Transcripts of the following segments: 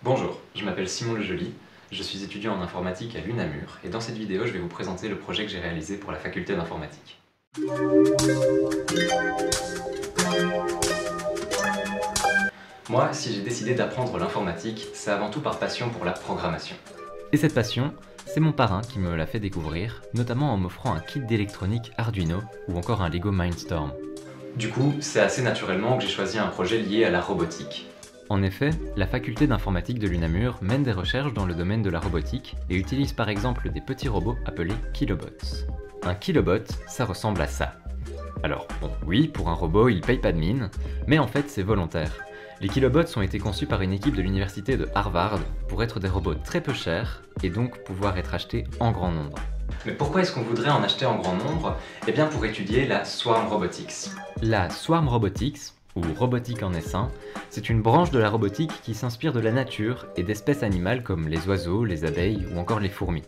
Bonjour, je m'appelle Simon Lejoly, je suis étudiant en informatique à l'UNAMUR et dans cette vidéo je vais vous présenter le projet que j'ai réalisé pour la faculté d'informatique. Moi, si j'ai décidé d'apprendre l'informatique, c'est avant tout par passion pour la programmation. Et cette passion, c'est mon parrain qui me l'a fait découvrir, notamment en m'offrant un kit d'électronique Arduino ou encore un Lego Mindstorm. Du coup, c'est assez naturellement que j'ai choisi un projet lié à la robotique. En effet, la faculté d'informatique de l'UNAMUR mène des recherches dans le domaine de la robotique et utilise par exemple des petits robots appelés kilobots. Un kilobot, ça ressemble à ça. Alors bon, oui, pour un robot, il paye pas de mine, mais en fait c'est volontaire. Les kilobots ont été conçus par une équipe de l'université de Harvard pour être des robots très peu chers et donc pouvoir être achetés en grand nombre. Mais pourquoi est-ce qu'on voudrait en acheter en grand nombre? Eh bien pour étudier la Swarm Robotics. La Swarm Robotics, ou robotique en essaim, c'est une branche de la robotique qui s'inspire de la nature et d'espèces animales comme les oiseaux, les abeilles ou encore les fourmis.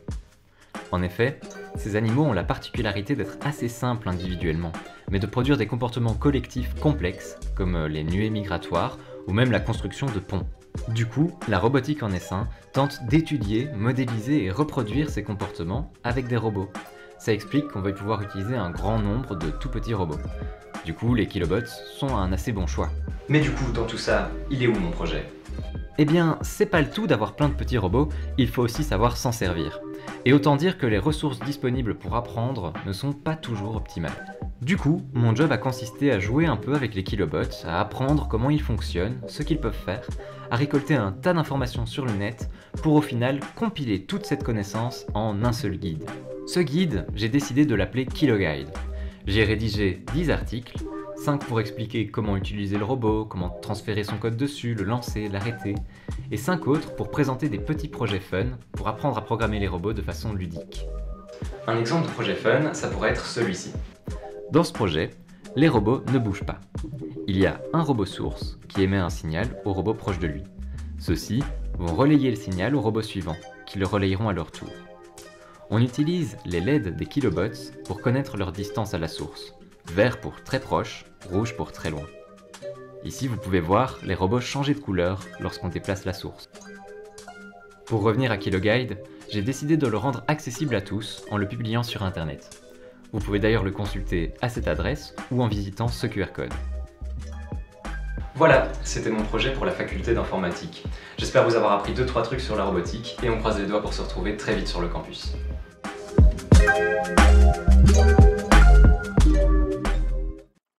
En effet, ces animaux ont la particularité d'être assez simples individuellement, mais de produire des comportements collectifs complexes comme les nuées migratoires ou même la construction de ponts. Du coup, la robotique en essaim tente d'étudier, modéliser et reproduire ces comportements avec des robots. Ça explique qu'on va pouvoir utiliser un grand nombre de tout petits robots. Du coup, les kilobots sont un assez bon choix. Mais du coup, dans tout ça, il est où mon projet? Eh bien, c'est pas le tout d'avoir plein de petits robots, il faut aussi savoir s'en servir. Et autant dire que les ressources disponibles pour apprendre ne sont pas toujours optimales. Du coup, mon job a consisté à jouer un peu avec les kilobots, à apprendre comment ils fonctionnent, ce qu'ils peuvent faire, à récolter un tas d'informations sur le net, pour au final compiler toute cette connaissance en un seul guide. Ce guide, j'ai décidé de l'appeler KiloGuide. J'ai rédigé 10 articles, 5 pour expliquer comment utiliser le robot, comment transférer son code dessus, le lancer, l'arrêter, et 5 autres pour présenter des petits projets fun pour apprendre à programmer les robots de façon ludique. Un exemple de projet fun, ça pourrait être celui-ci. Dans ce projet, les robots ne bougent pas. Il y a un robot source qui émet un signal au robot proche de lui. Ceux-ci vont relayer le signal au robot suivant, qui le relayeront à leur tour. On utilise les LED des kilobots pour connaître leur distance à la source. Vert pour très proche, rouge pour très loin. Ici, vous pouvez voir les robots changer de couleur lorsqu'on déplace la source. Pour revenir à KiloGuide, j'ai décidé de le rendre accessible à tous en le publiant sur internet. Vous pouvez d'ailleurs le consulter à cette adresse ou en visitant ce QR code. Voilà, c'était mon projet pour la faculté d'informatique. J'espère vous avoir appris 2-3 trucs sur la robotique et on croise les doigts pour se retrouver très vite sur le campus.